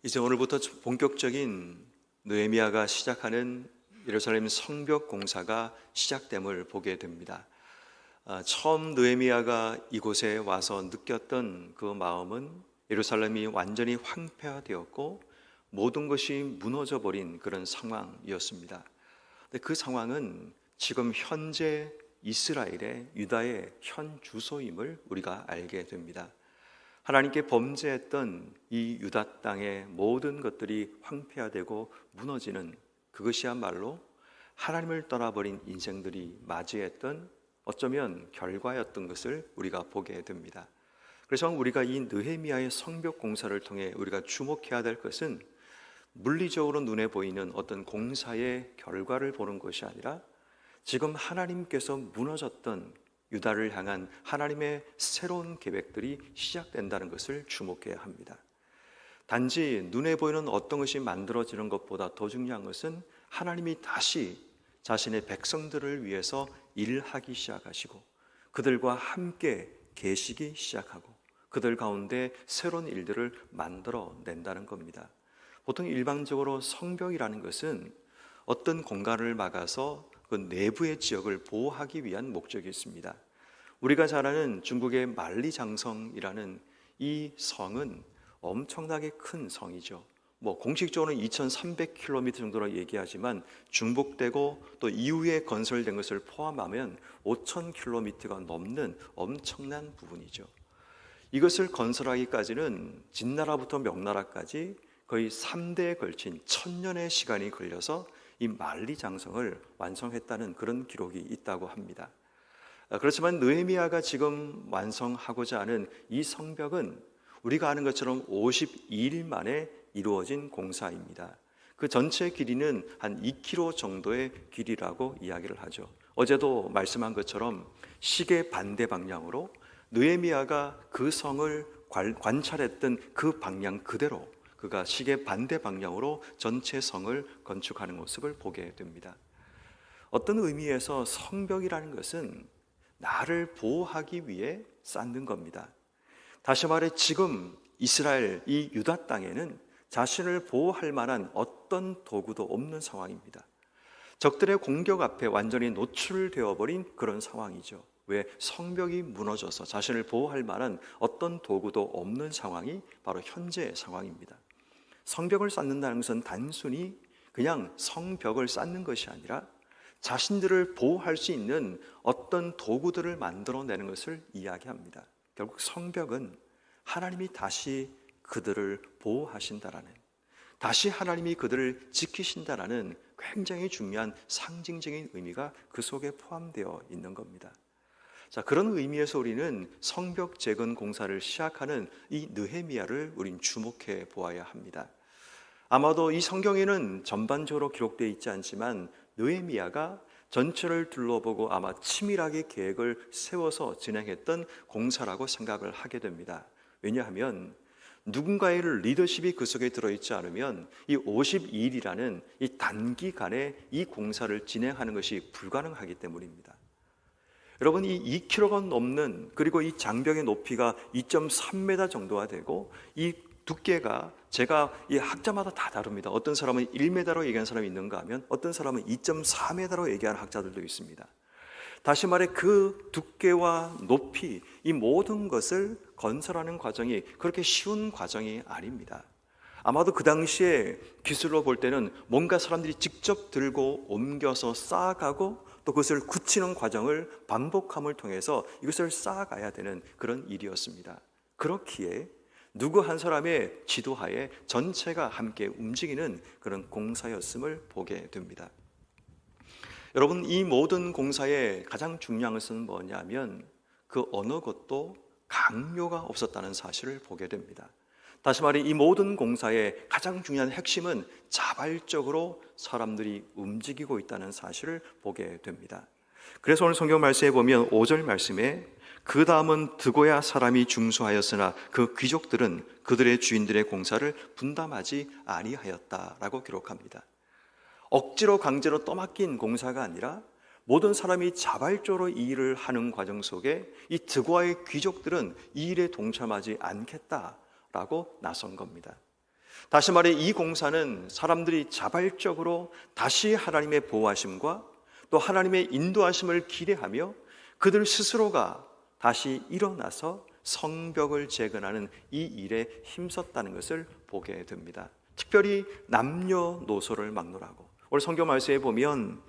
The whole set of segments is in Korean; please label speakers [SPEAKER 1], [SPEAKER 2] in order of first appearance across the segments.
[SPEAKER 1] 이제 오늘부터 본격적인 느헤미야가 시작하는 예루살렘 성벽 공사가 시작됨을 보게 됩니다. 처음 느헤미야가 이곳에 와서 느꼈던 그 마음은 예루살렘이 완전히 황폐화되었고 모든 것이 무너져 버린 그런 상황이었습니다. 근데 그 상황은 지금 현재 이스라엘의 유다의 현 주소임을 우리가 알게 됩니다. 하나님께 범죄했던 이 유다 땅의 모든 것들이 황폐화되고 무너지는 그것이야말로 하나님을 떠나버린 인생들이 맞이했던 어쩌면 결과였던 것을 우리가 보게 됩니다. 그래서 우리가 이 느헤미야의 성벽 공사를 통해 우리가 주목해야 될 것은 물리적으로 눈에 보이는 어떤 공사의 결과를 보는 것이 아니라 지금 하나님께서 무너졌던 유다를 향한 하나님의 새로운 계획들이 시작된다는 것을 주목해야 합니다. 단지 눈에 보이는 어떤 것이 만들어지는 것보다 더 중요한 것은 하나님이 다시 자신의 백성들을 위해서 일하기 시작하시고 그들과 함께 계시기 시작하고 그들 가운데 새로운 일들을 만들어낸다는 겁니다. 보통 일반적으로 성벽이라는 것은 어떤 공간을 막아서 그 내부의 지역을 보호하기 위한 목적이 있습니다. 우리가 잘 아는 중국의 만리장성이라는 이 성은 엄청나게 큰 성이죠. 공식적으로는 2300km 정도로 얘기하지만 중복되고 또 이후에 건설된 것을 포함하면 5000km가 넘는 엄청난 부분이죠. 이것을 건설하기까지는 진나라부터 명나라까지 거의 3대에 걸친 1000년의 시간이 걸려서 이 만리장성을 완성했다는 그런 기록이 있다고 합니다. 그렇지만 느헤미야가 지금 완성하고자 하는 이 성벽은 우리가 아는 것처럼 52일 만에 이루어진 공사입니다. 그 전체 길이는 한 2km 정도의 길이라고 이야기를 하죠. 어제도 말씀한 것처럼 시계 반대 방향으로 느헤미야가 그 성을 관찰했던 그 방향 그대로 그가 시계 반대 방향으로 전체 성을 건축하는 모습을 보게 됩니다. 어떤 의미에서 성벽이라는 것은 나를 보호하기 위해 쌓는 겁니다. 다시 말해 지금 이스라엘 이 유다 땅에는 자신을 보호할 만한 어떤 도구도 없는 상황입니다. 적들의 공격 앞에 완전히 노출되어 버린 그런 상황이죠. 왜? 성벽이 무너져서 자신을 보호할 만한 어떤 도구도 없는 상황이 바로 현재의 상황입니다. 성벽을 쌓는다는 것은 단순히 그냥 성벽을 쌓는 것이 아니라 자신들을 보호할 수 있는 어떤 도구들을 만들어내는 것을 이야기합니다. 결국 성벽은 하나님이 다시 그들을 보호하신다라는, 다시 하나님이 그들을 지키신다라는 굉장히 중요한 상징적인 의미가 그 속에 포함되어 있는 겁니다. 자, 그런 의미에서 우리는 성벽 재건 공사를 시작하는 이 느헤미야를 우린 주목해 보아야 합니다. 아마도 이 성경에는 전반적으로 기록되어 있지 않지만 느헤미야가 전체를 둘러보고 아마 치밀하게 계획을 세워서 진행했던 공사라고 생각을 하게 됩니다. 왜냐하면 누군가의 리더십이 그 속에 들어있지 않으면 이 52일이라는 이 단기간에 이 공사를 진행하는 것이 불가능하기 때문입니다. 여러분, 이 2km가 넘는, 그리고 이 장벽의 높이가 2.3m 정도가 되고 이 두께가 제가 이 학자마다 다 다릅니다. 어떤 사람은 1m로 얘기하는 사람이 있는가 하면 어떤 사람은 2.4m로 얘기하는 학자들도 있습니다. 다시 말해 그 두께와 높이, 이 모든 것을 건설하는 과정이 그렇게 쉬운 과정이 아닙니다. 아마도 그 당시에 기술로 볼 때는 뭔가 사람들이 직접 들고 옮겨서 쌓아가고 또 그것을 굳히는 과정을 반복함을 통해서 이것을 쌓아가야 되는 그런 일이었습니다. 그렇기에 누구 한 사람의 지도하에 전체가 함께 움직이는 그런 공사였음을 보게 됩니다. 여러분, 이 모든 공사의 가장 중요한 것은 뭐냐면 그 어느 것도 강요가 없었다는 사실을 보게 됩니다. 다시 말해 이 모든 공사의 가장 중요한 핵심은 자발적으로 사람들이 움직이고 있다는 사실을 보게 됩니다. 그래서 오늘 성경 말씀에 보면 5절 말씀에 그 다음은 드고야 사람이 중수하였으나 그 귀족들은 그들의 주인들의 공사를 분담하지 아니하였다라고 기록합니다. 억지로 강제로 떠맡긴 공사가 아니라 모든 사람이 자발적으로 이 일을 하는 과정 속에 이 드고아의 귀족들은 이 일에 동참하지 않겠다라고 나선 겁니다. 다시 말해 이 공사는 사람들이 자발적으로 다시 하나님의 보호하심과 또 하나님의 인도하심을 기대하며 그들 스스로가 다시 일어나서 성벽을 재건하는 이 일에 힘썼다는 것을 보게 됩니다. 특별히 남녀노소를 막론하고 오늘 성경 말씀에 보면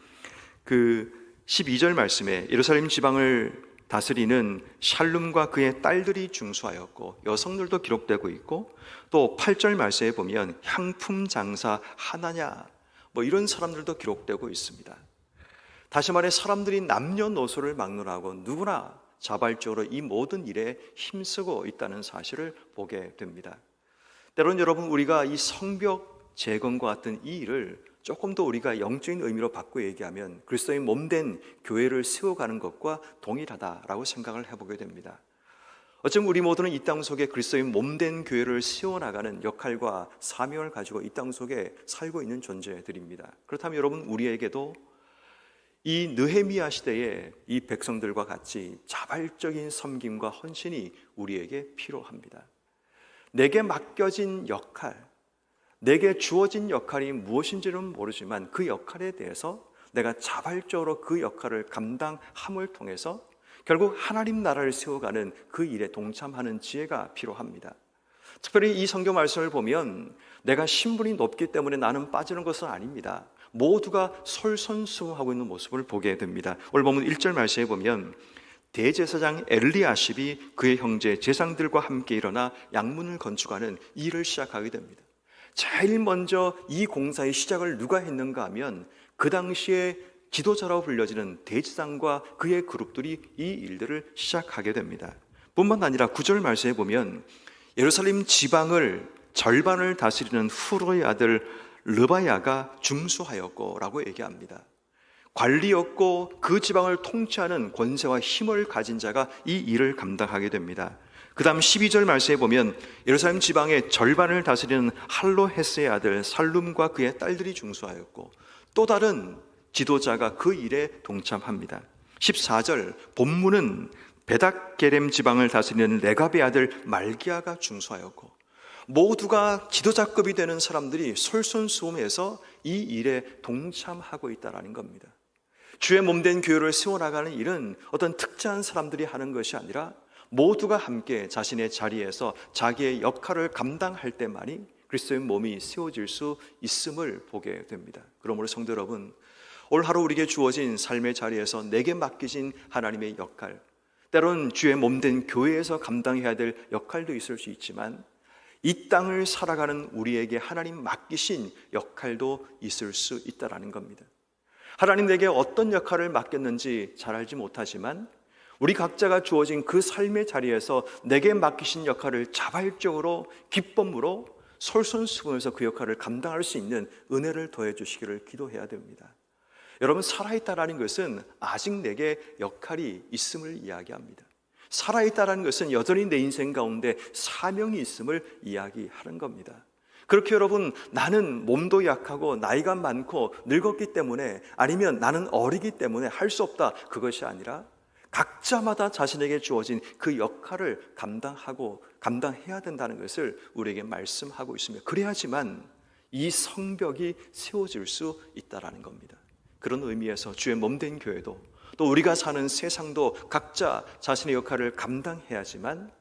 [SPEAKER 1] 그 12절 말씀에 예루살렘 지방을 다스리는 샬룸과 그의 딸들이 중수하였고 여성들도 기록되고 있고 또 8절 말씀에 보면 향품 장사 하나냐 이런 사람들도 기록되고 있습니다. 다시 말해 사람들이 남녀노소를 막론하고 누구나 자발적으로 이 모든 일에 힘쓰고 있다는 사실을 보게 됩니다. 때로는 여러분 우리가 이 성벽 재건과 같은 이 일을 조금 더 우리가 영적인 의미로 바꿔 얘기하면 그리스도의 몸된 교회를 세워가는 것과 동일하다라고 생각을 해보게 됩니다. 어쩌면 우리 모두는 이 땅 속에 그리스도의 몸된 교회를 세워나가는 역할과 사명을 가지고 이 땅 속에 살고 있는 존재들입니다. 그렇다면 여러분 우리에게도 이 느헤미야 시대의 이 백성들과 같이 자발적인 섬김과 헌신이 우리에게 필요합니다. 내게 맡겨진 역할, 내게 주어진 역할이 무엇인지는 모르지만 그 역할에 대해서 내가 자발적으로 그 역할을 감당함을 통해서 결국 하나님 나라를 세워가는 그 일에 동참하는 지혜가 필요합니다. 특별히 이 성경 말씀을 보면 내가 신분이 높기 때문에 나는 빠지는 것은 아닙니다. 모두가 솔선수범하고 있는 모습을 보게 됩니다. 오늘 보면 1절 말씀에 보면 대제사장 엘리야십이 그의 형제 제상들과 함께 일어나 양문을 건축하는 일을 시작하게 됩니다. 제일 먼저 이 공사의 시작을 누가 했는가 하면 그 당시에 지도자라고 불려지는 대제사장과 그의 그룹들이 이 일들을 시작하게 됩니다. 뿐만 아니라 9절 말씀에 보면 예루살렘 지방을 절반을 다스리는 후로의 아들 르바야가 중수하였고 라고 얘기합니다. 관리였고 그 지방을 통치하는 권세와 힘을 가진 자가 이 일을 감당하게 됩니다. 그 다음 12절 말씀에 보면 예루살렘 지방의 절반을 다스리는 할로헤스의 아들 살룸과 그의 딸들이 중수하였고 또 다른 지도자가 그 일에 동참합니다. 14절 본문은 베닥게렘 지방을 다스리는 레갑의 아들 말기야가 중수하였고 모두가 지도자급이 되는 사람들이 솔선수범해서 이 일에 동참하고 있다는 겁니다. 주의 몸된 교회를 세워나가는 일은 어떤 특정한 사람들이 하는 것이 아니라 모두가 함께 자신의 자리에서 자기의 역할을 감당할 때만이 그리스도의 몸이 세워질 수 있음을 보게 됩니다. 그러므로 성도 여러분, 올 하루 우리에게 주어진 삶의 자리에서 내게 맡기신 하나님의 역할, 때로는 주의 몸된 교회에서 감당해야 될 역할도 있을 수 있지만 이 땅을 살아가는 우리에게 하나님 맡기신 역할도 있을 수 있다는 겁니다. 하나님 내게 어떤 역할을 맡겼는지 잘 알지 못하지만 우리 각자가 주어진 그 삶의 자리에서 내게 맡기신 역할을 자발적으로 기쁨으로 솔선수범해서 그 역할을 감당할 수 있는 은혜를 더해 주시기를 기도해야 됩니다. 여러분, 살아있다라는 것은 아직 내게 역할이 있음을 이야기합니다. 살아있다라는 것은 여전히 내 인생 가운데 사명이 있음을 이야기하는 겁니다. 그렇게 여러분, 나는 몸도 약하고 나이가 많고 늙었기 때문에 아니면 나는 어리기 때문에 할 수 없다, 그것이 아니라 각자마다 자신에게 주어진 그 역할을 감당해야 된다는 것을 우리에게 말씀하고 있으며 그래야지만 이 성벽이 세워질 수 있다는 겁니다. 그런 의미에서 주의 몸된 교회도 또 우리가 사는 세상도 각자 자신의 역할을 감당해야지만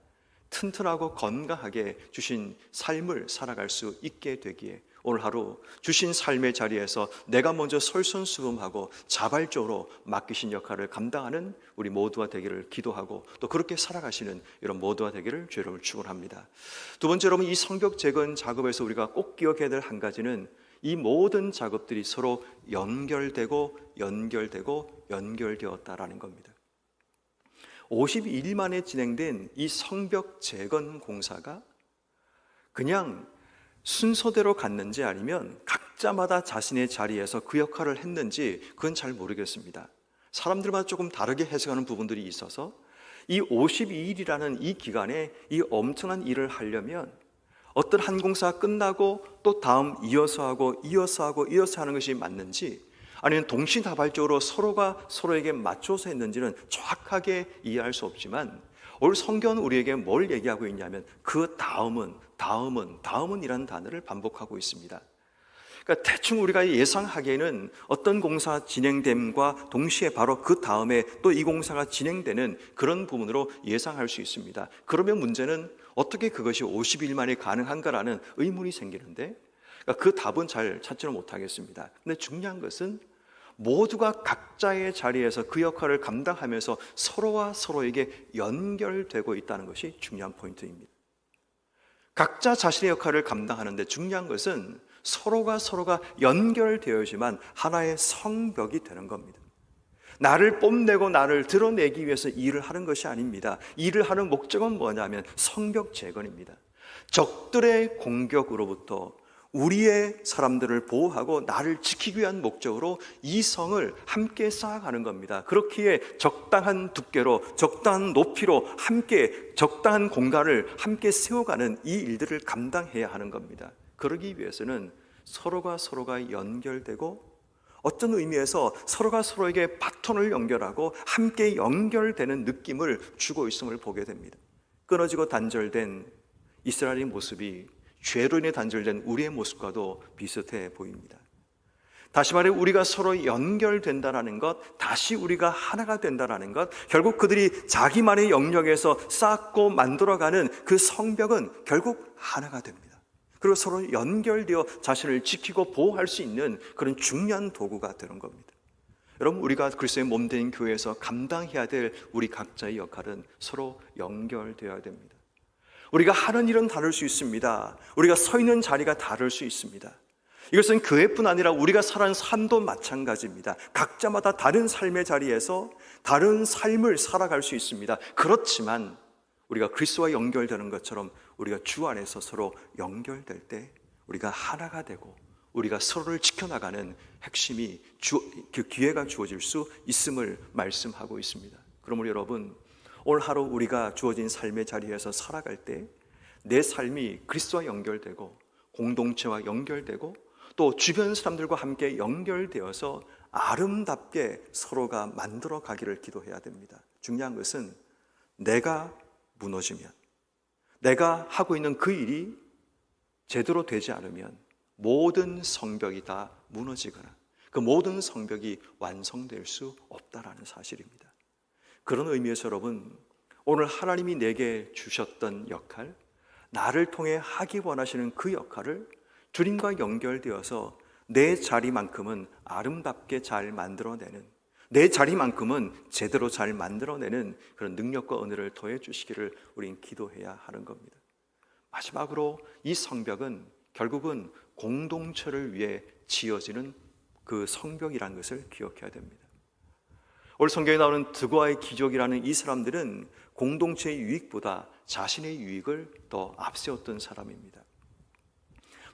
[SPEAKER 1] 튼튼하고 건강하게 주신 삶을 살아갈 수 있게 되기에 오늘 하루 주신 삶의 자리에서 내가 먼저 솔선수범하고 자발적으로 맡기신 역할을 감당하는 우리 모두가 되기를 기도하고 또 그렇게 살아가시는 이런 모두가 되기를 주의 이름으로 축원합니다. 두 번째, 여러분, 이 성벽 재건 작업에서 우리가 꼭 기억해야 될 한 가지는 이 모든 작업들이 서로 연결되었다라는 겁니다. 52일 만에 진행된 이 성벽 재건 공사가 그냥 순서대로 갔는지 아니면 각자마다 자신의 자리에서 그 역할을 했는지 그건 잘 모르겠습니다. 사람들마다 조금 다르게 해석하는 부분들이 있어서 이 52일이라는 이 기간에 이 엄청난 일을 하려면 어떤 한 공사가 끝나고 또 다음 이어서 하고 하는 것이 맞는지 아니면 동시다발적으로 서로가 서로에게 맞춰서 했는지는 정확하게 이해할 수 없지만 오늘 성경은 우리에게 뭘 얘기하고 있냐면 그 다음은 다음은이라는 단어를 반복하고 있습니다. 그러니까 대충 우리가 예상하기에는 어떤 공사 진행됨과 동시에 바로 그 다음에 또 이 공사가 진행되는 그런 부분으로 예상할 수 있습니다. 그러면 문제는 어떻게 그것이 50일 만에 가능한가라는 의문이 생기는데, 그러니까 그 답은 잘 찾지는 못하겠습니다. 근데 중요한 것은 모두가 각자의 자리에서 그 역할을 감당하면서 서로와 서로에게 연결되고 있다는 것이 중요한 포인트입니다. 각자 자신의 역할을 감당하는데 중요한 것은 서로가 연결되어야지만 하나의 성벽이 되는 겁니다. 나를 뽐내고 나를 드러내기 위해서 일을 하는 것이 아닙니다. 일을 하는 목적은 뭐냐면 성벽 재건입니다. 적들의 공격으로부터 우리의 사람들을 보호하고 나를 지키기 위한 목적으로 이 성을 함께 쌓아가는 겁니다. 그렇기에 적당한 두께로, 적당한 높이로 함께 적당한 공간을 함께 세워가는 이 일들을 감당해야 하는 겁니다. 그러기 위해서는 서로가 연결되고 어떤 의미에서 서로가 서로에게 바톤을 연결하고 함께 연결되는 느낌을 주고 있음을 보게 됩니다. 끊어지고 단절된 이스라엘의 모습이 죄로 인해 단절된 우리의 모습과도 비슷해 보입니다. 다시 말해 우리가 서로 연결된다는 것, 다시 우리가 하나가 된다는 것, 결국 그들이 자기만의 영역에서 쌓고 만들어가는 그 성벽은 결국 하나가 됩니다. 그리고 서로 연결되어 자신을 지키고 보호할 수 있는 그런 중요한 도구가 되는 겁니다. 여러분, 우리가 그리스도의 몸된 교회에서 감당해야 될 우리 각자의 역할은 서로 연결되어야 됩니다. 우리가 하는 일은 다를 수 있습니다. 우리가 서 있는 자리가 다를 수 있습니다. 이것은 교회뿐 아니라 우리가 살아가는 삶도 마찬가지입니다. 각자마다 다른 삶의 자리에서 다른 삶을 살아갈 수 있습니다. 그렇지만 우리가 그리스도와 연결되는 것처럼 우리가 주 안에서 서로 연결될 때 우리가 하나가 되고 우리가 서로를 지켜나가는 핵심이 그 기회가 주어질 수 있음을 말씀하고 있습니다. 그러므로 여러분, 오늘 하루 우리가 주어진 삶의 자리에서 살아갈 때 내 삶이 그리스도와 연결되고 공동체와 연결되고 또 주변 사람들과 함께 연결되어서 아름답게 서로가 만들어 가기를 기도해야 됩니다. 중요한 것은 내가 무너지면, 내가 하고 있는 그 일이 제대로 되지 않으면 모든 성벽이 다 무너지거나 그 모든 성벽이 완성될 수 없다라는 사실입니다. 그런 의미에서 여러분, 오늘 하나님이 내게 주셨던 역할, 나를 통해 하기 원하시는 그 역할을 주님과 연결되어서 내 자리만큼은 아름답게 잘 만들어내는, 내 자리만큼은 제대로 잘 만들어내는 그런 능력과 은혜를 더해 주시기를 우린 기도해야 하는 겁니다. 마지막으로 이 성벽은 결국은 공동체를 위해 지어지는 그 성벽이라는 것을 기억해야 됩니다. 오늘 성경에 나오는 드고아의 기족이라는 이 사람들은 공동체의 유익보다 자신의 유익을 더 앞세웠던 사람입니다.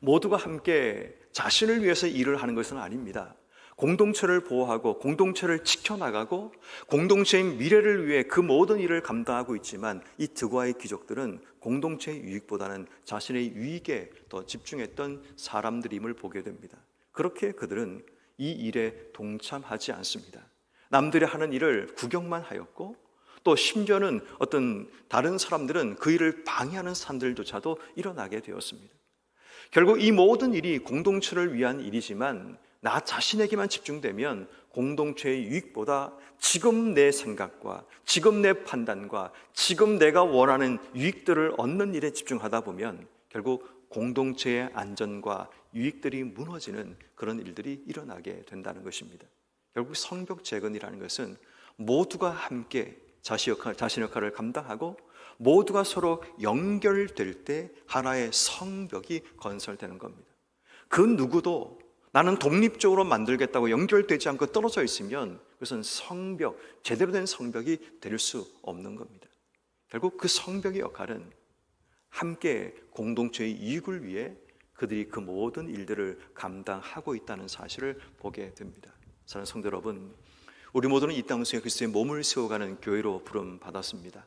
[SPEAKER 1] 모두가 함께 자신을 위해서 일을 하는 것은 아닙니다. 공동체를 보호하고 공동체를 지켜나가고 공동체의 미래를 위해 그 모든 일을 감당하고 있지만 이 드고아의 귀족들은 공동체의 유익보다는 자신의 유익에 더 집중했던 사람들임을 보게 됩니다. 그렇게 그들은 이 일에 동참하지 않습니다. 남들이 하는 일을 구경만 하였고 또 심지어는 어떤 다른 사람들은 그 일을 방해하는 사람들조차도 일어나게 되었습니다. 결국 이 모든 일이 공동체를 위한 일이지만 나 자신에게만 집중되면 공동체의 유익보다 지금 내 생각과 지금 내 판단과 지금 내가 원하는 유익들을 얻는 일에 집중하다 보면 결국 공동체의 안전과 유익들이 무너지는 그런 일들이 일어나게 된다는 것입니다. 결국 성벽 재건이라는 것은 모두가 함께 자신의 역할을 감당하고 모두가 서로 연결될 때 하나의 성벽이 건설되는 겁니다. 그 누구도 나는 독립적으로 만들겠다고 연결되지 않고 떨어져 있으면 그것은 성벽, 제대로 된 성벽이 될 수 없는 겁니다. 결국 그 성벽의 역할은 함께 공동체의 이익을 위해 그들이 그 모든 일들을 감당하고 있다는 사실을 보게 됩니다. 사랑하는 성도 여러분, 우리 모두는 이 땅 속에 그리스도의 몸을 세워가는 교회로 부름받았습니다.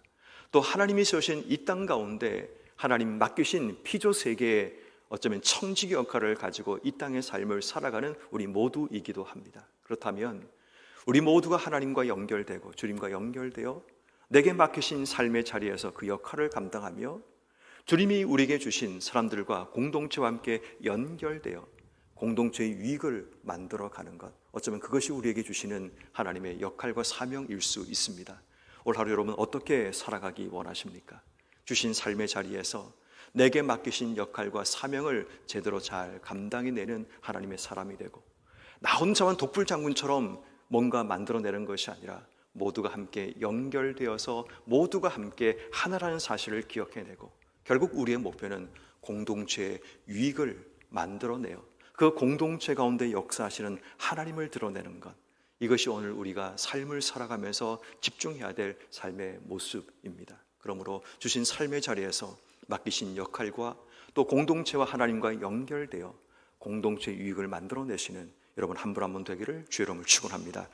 [SPEAKER 1] 또 하나님이 세우신 이 땅 가운데 하나님 맡기신 피조 세계의 어쩌면 청지기 역할을 가지고 이 땅의 삶을 살아가는 우리 모두이기도 합니다. 그렇다면 우리 모두가 하나님과 연결되고 주님과 연결되어 내게 맡기신 삶의 자리에서 그 역할을 감당하며 주님이 우리에게 주신 사람들과 공동체와 함께 연결되어 공동체의 유익을 만들어가는 것, 어쩌면 그것이 우리에게 주시는 하나님의 역할과 사명일 수 있습니다. 올 하루 여러분 어떻게 살아가기 원하십니까? 주신 삶의 자리에서 내게 맡기신 역할과 사명을 제대로 잘 감당해내는 하나님의 사람이 되고, 나 혼자만 독불장군처럼 뭔가 만들어내는 것이 아니라 모두가 함께 연결되어서 모두가 함께 하나라는 사실을 기억해내고, 결국 우리의 목표는 공동체의 유익을 만들어내어 그 공동체 가운데 역사하시는 하나님을 드러내는 것, 이것이 오늘 우리가 삶을 살아가면서 집중해야 될 삶의 모습입니다. 그러므로 주신 삶의 자리에서 맡기신 역할과 또 공동체와 하나님과 연결되어 공동체의 유익을 만들어내시는 여러분 한 분 한 분 되기를 주의 이름으로 축원합니다.